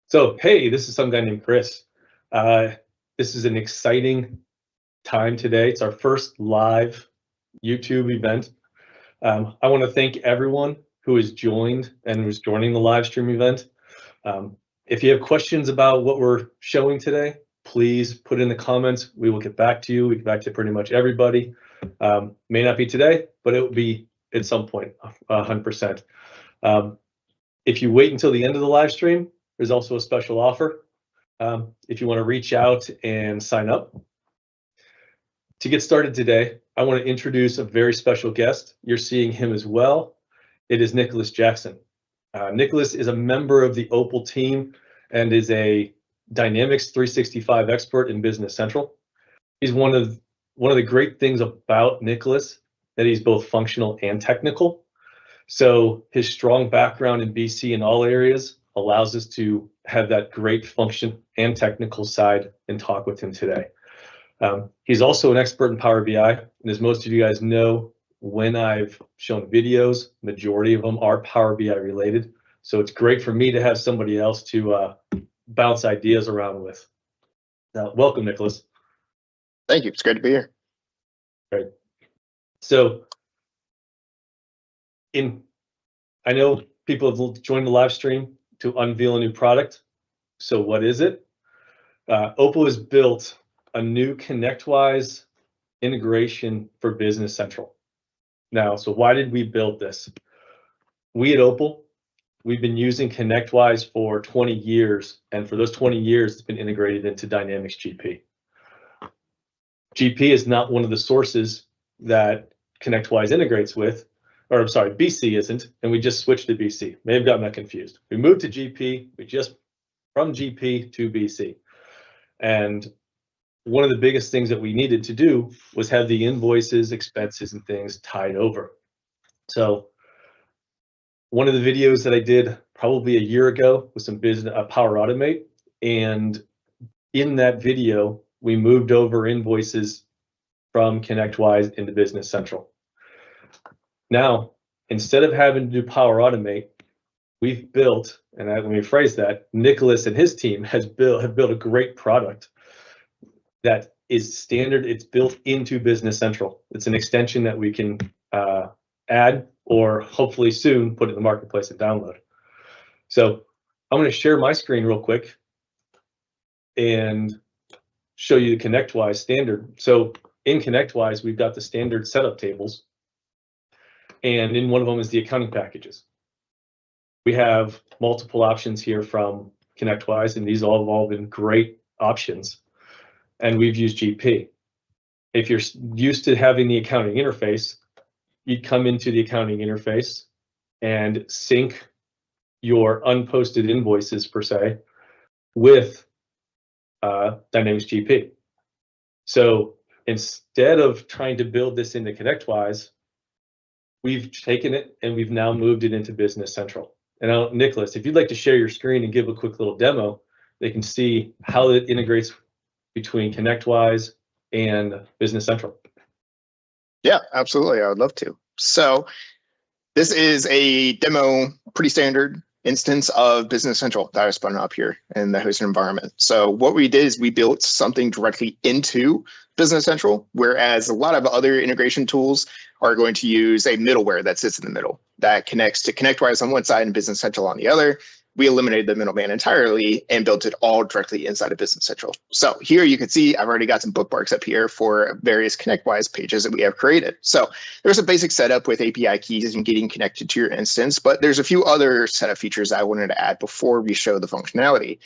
So, hey, this is some guy named Chris. This is an exciting time today. It's our first live YouTube event. I want to thank everyone who has joined and who's joining the live stream event. If you have questions about what we're showing today, please put in the comments. We will get back to you. We get back to pretty much everybody. May not be today, but it will be at some point, 100%. If you wait until the end of the live stream, there's also a special offer if you want to reach out and sign up. To get started today, I want to introduce a very special guest. You're seeing him as well. It is Nicholas Jackson. Nicholas is a member of the Opal team and is a Dynamics 365 expert in Business Central. He's one of the great things about Nicholas that he's both functional and technical. So his strong background in BC in all areas allows us to have that great function and technical side and talk with him today. He's also an expert in Power BI, and as most of you guys know, when I've shown videos, majority of them are Power BI related. So it's great for me to have somebody else to bounce ideas around with. Welcome, Nicholas. Thank you. It's great to be here. Great. So I know people have joined the live stream to unveil a new product. So what is it? Opal has built a new ConnectWise integration for Business Central. Now, so why did we build this? We at Opal, we've been using ConnectWise for 20 years, and for those 20 years, it's been integrated into Dynamics GP. GP is not one of the sources that ConnectWise integrates with, or I'm sorry, BC isn't, and we just switched to BC. May have gotten that confused. We moved to GP, from GP to BC. And one of the biggest things that we needed to do was have the invoices, expenses, and things tied over. So one of the videos that I did probably a year ago was some business Power Automate, and in that video, we moved over invoices from ConnectWise into Business Central. Now, instead of having to do Power Automate, we've built, and let me phrase that, Nicholas and his team have built a great product that is standard. It's built into Business Central. It's an extension that we can add or hopefully soon put in the marketplace and download. So I'm going to share my screen real quick and show you the ConnectWise standard. So in ConnectWise, we've got the standard setup tables, and in one of them is the accounting packages. We have multiple options here from ConnectWise, and these all have all been great options. And we've used GP. If you're used to having the accounting interface, you'd come into the accounting interface and sync your unposted invoices per se with Dynamics GP. So instead of trying to build this into ConnectWise, we've taken it and we've now moved it into Business Central. And now, Nicholas, if you'd like to share your screen and give a quick little demo, they can see how it integrates between ConnectWise and Business Central. Yeah, absolutely. I would love to. So this is a demo, pretty standard instance of Business Central that I spun up here in the hosted environment. So what we did is we built something directly into Business Central, whereas a lot of other integration tools are going to use a middleware that sits in the middle that connects to ConnectWise on one side and Business Central on the other. We eliminated the middleman entirely and built it all directly inside of Business Central. So here you can see I've already got some bookmarks up here for various ConnectWise pages that we have created. So there's a basic setup with API keys and getting connected to your instance, but there's a few other setup features I wanted to add before we show the functionality.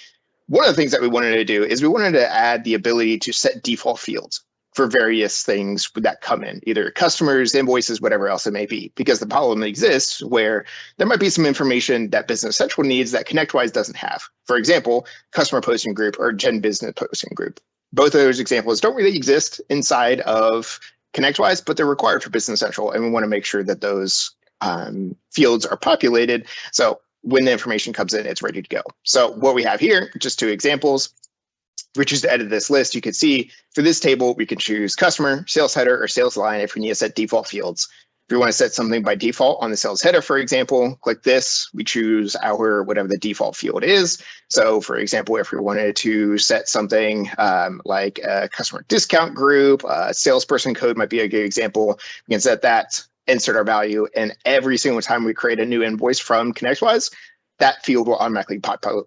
One of the things that we wanted to do is we wanted to add the ability to set default fields for various things that come in, either customers, invoices, whatever else it may be, because the problem exists where there might be some information that Business Central needs that ConnectWise doesn't have. For example, customer posting group or Gen Business posting group. Both of those examples don't really exist inside of ConnectWise, but they're required for Business Central, and we want to make sure that those fields are populated. So when the information comes in, it's ready to go. So what we have here, just two examples. We choose to edit this list. You can see for this table, we can choose customer, sales header, or sales line if we need to set default fields. we want to set something by default on the sales header, for example, click this, we choose our whatever the default field is. So for example, if we wanted to set something like a customer discount group, salesperson code might be a good example. We can set that, insert our value, and every single time we create a new invoice from ConnectWise, that field will automatically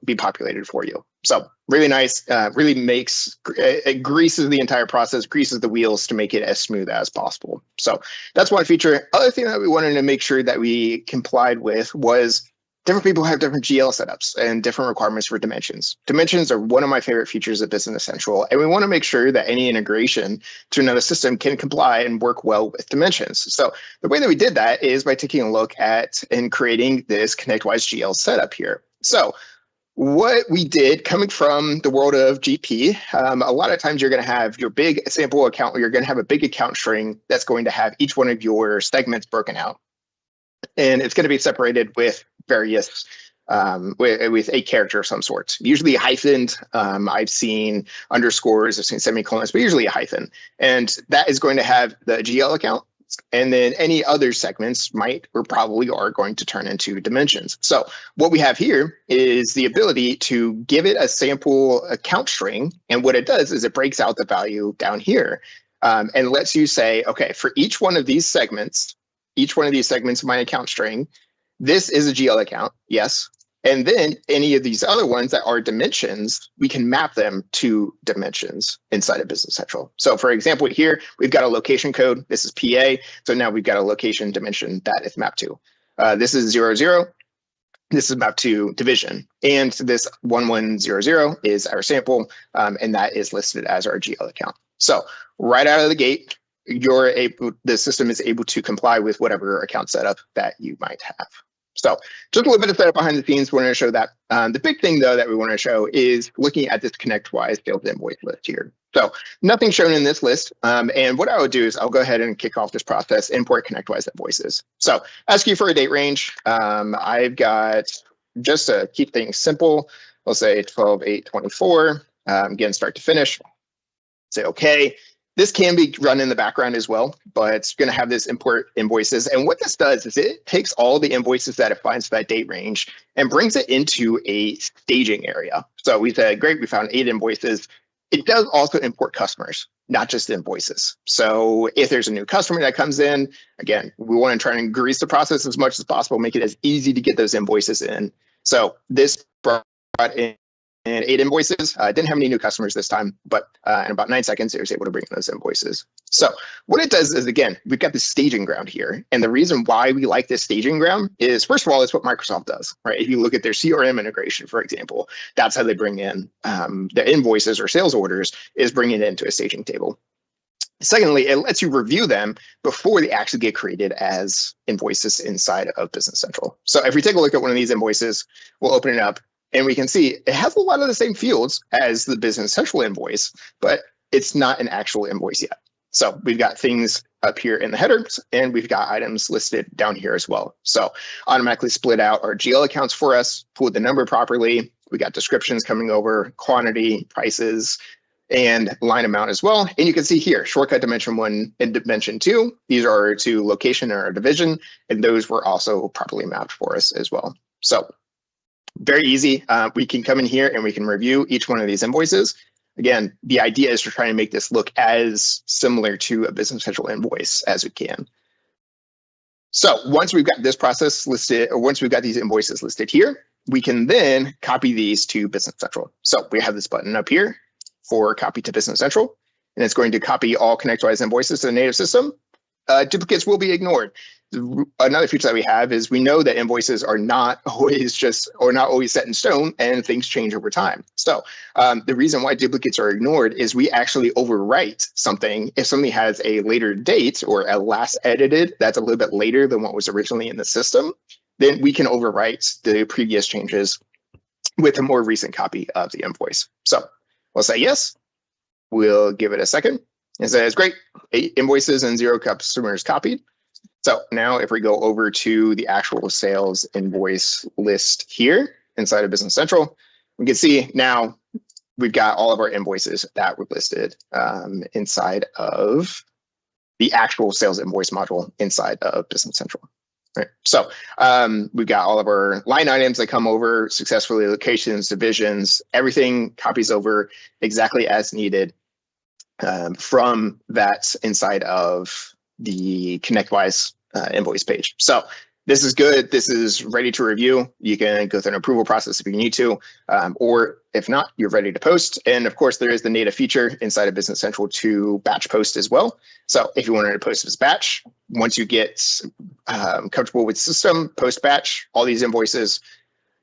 be populated for you. So really nice, really makes, it greases the entire process, greases the wheels to make it as smooth as possible. So that's one feature. Other thing that we wanted to make sure that we complied with was different people have different GL setups and different requirements for dimensions. Dimensions are one of my favorite features of Business Central, and we want to make sure that any integration to another system can comply and work well with dimensions. So the way that we did that is by taking a look at and creating this ConnectWise GL setup here. So what we did coming from the world of GP, a lot of times you're going to have your big sample account, or you're going to have a big account string that's going to have each one of your segments broken out. And it's going to be separated with various, with a character of some sort, usually hyphened. I've seen underscores, I've seen semicolons, but usually a hyphen. And that is going to have the GL account. And then any other segments might or probably are going to turn into dimensions. So what we have here is the ability to give it a sample account string. And what it does is it breaks out the value down here and lets you say, okay, for each one of these segments of my account string, this is a GL account, yes. And then any of these other ones that are dimensions, we can map them to dimensions inside of Business Central. So for example, here, we've got a location code. This is PA. So now we've got a location dimension that it's mapped to. This is 00. This is mapped to division. And this 1100 is our sample, and that is listed as our GL account. So right out of the gate, the system is able to comply with whatever account setup that you might have. So just a little bit of setup behind the scenes. We wanted to show that. The big thing, though, that we want to show is looking at this ConnectWise sales invoice list here. So nothing shown in this list. And what I would do is I'll go ahead and kick off this process, import ConnectWise invoices. So ask you for a date range. I've got, just to keep things simple, I'll say 12/8/24. Again, start to finish. Say OK. This can be run in the background as well, but it's going to have this import invoices. And what this does is it takes all the invoices that it finds for that date range and brings it into a staging area. So we said, great, we found 8 invoices. It does also import customers, not just invoices. So if there's a new customer that comes in, again, we want to try and grease the process as much as possible, make it as easy to get those invoices in. So this brought in 8 invoices. Didn't have any new customers this time, but in about 9 seconds, it was able to bring in those invoices. So what it does is, again, we've got this staging ground here. And the reason why we like this staging ground is, first of all, it's what Microsoft does, right? If you look at their CRM integration, for example, that's how they bring in the invoices or sales orders, is bringing it into a staging table. Secondly, it lets you review them before they actually get created as invoices inside of Business Central. So if we take a look at one of these invoices, we'll open it up. And we can see it has a lot of the same fields as the Business Central invoice, but it's not an actual invoice yet. So we've got things up here in the headers, and we've got items listed down here as well. So automatically split out our GL accounts for us, pulled the number properly. We got descriptions coming over, quantity, prices, and line amount as well. And you can see here, shortcut dimension 1 and dimension 2. These are to location or division, and those were also properly mapped for us as well. So very easy. We can come in here and we can review each one of these invoices. Again, the idea is to try and make this look as similar to a Business Central invoice as we can. So once we've got this process listed, or once we've got these invoices listed here, we can then copy these to Business Central. So we have this button up here for copy to Business Central, and it's going to copy all ConnectWise invoices to the native system. Duplicates will be ignored. Another feature that we have is we know that invoices are not always set in stone, and things change over time. So the reason why duplicates are ignored is we actually overwrite something. If something has a later date or a last edited that's a little bit later than what was originally in the system, then we can overwrite the previous changes with a more recent copy of the invoice. So we'll say yes. We'll give it a second. It says, great, 8 invoices and 0 customers copied. So now if we go over to the actual sales invoice list here inside of Business Central, we can see now we've got all of our invoices that were listed inside of the actual sales invoice module inside of Business Central. Right. So we've got all of our line items that come over successfully, locations, divisions, everything copies over exactly as needed from that inside of the ConnectWise invoice page. So this is good. This is ready to review. You can go through an approval process if you need to, or if not, you're ready to post. And of course, there is the native feature inside of Business Central to batch post as well. So if you wanted to post as batch, once you get comfortable with the system, post batch, all these invoices,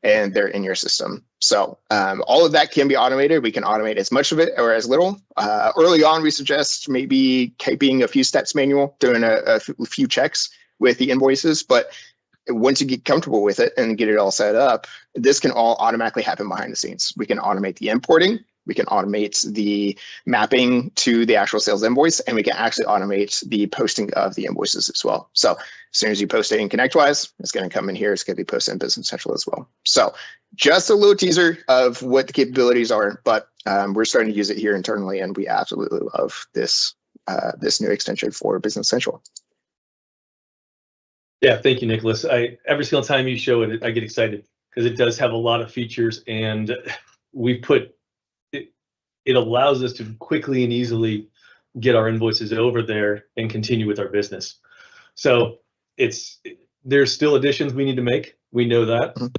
and they're in your system. So all of that can be automated. We can automate as much of it or as little. Early on, we suggest maybe keeping a few steps manual, doing a few checks with the invoices. But once you get comfortable with it and get it all set up, this can all automatically happen behind the scenes. We can automate the importing. We can automate the mapping to the actual sales invoice, and we can actually automate the posting of the invoices as well. So as soon as you post it in ConnectWise, it's going to come in here. It's going to be posted in Business Central as well. So just a little teaser of what the capabilities are, but we're starting to use it here internally, and we absolutely love this this new extension for Business Central. Yeah, thank you, Nicholas. Every single time you show it, I get excited because it does have a lot of features, and we put it allows us to quickly and easily get our invoices over there and continue with our business. So there's still additions we need to make. We know that.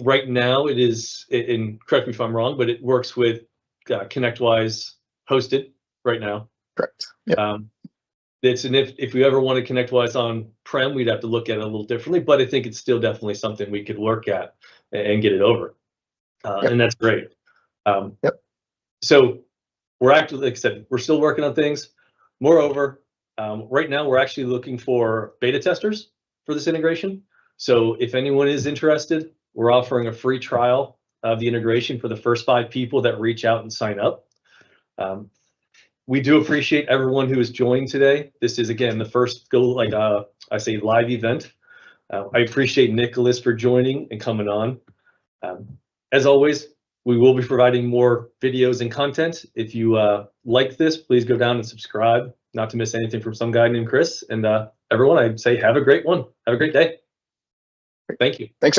Right now it is, and correct me if I'm wrong, but it works with ConnectWise hosted right now. Correct. Yep. If we ever want to ConnectWise on-prem, we'd have to look at it a little differently, but I think it's still definitely something we could work at and get it over. Yep. And that's great. Yep. So we're actually, like I said, we're still working on things. Moreover, right now we're actually looking for beta testers for this integration. So if anyone is interested, we're offering a free trial of the integration for the first 5 people that reach out and sign up. We do appreciate everyone who has joined today. This is, again, the first I say live event. I appreciate Nicholas for joining and coming on. As always, we will be providing more videos and content. If you like this, please go down and subscribe, not to miss anything from some guy named Chris. And everyone, I'd say have a great one. Have a great day. Thank you. Thanks.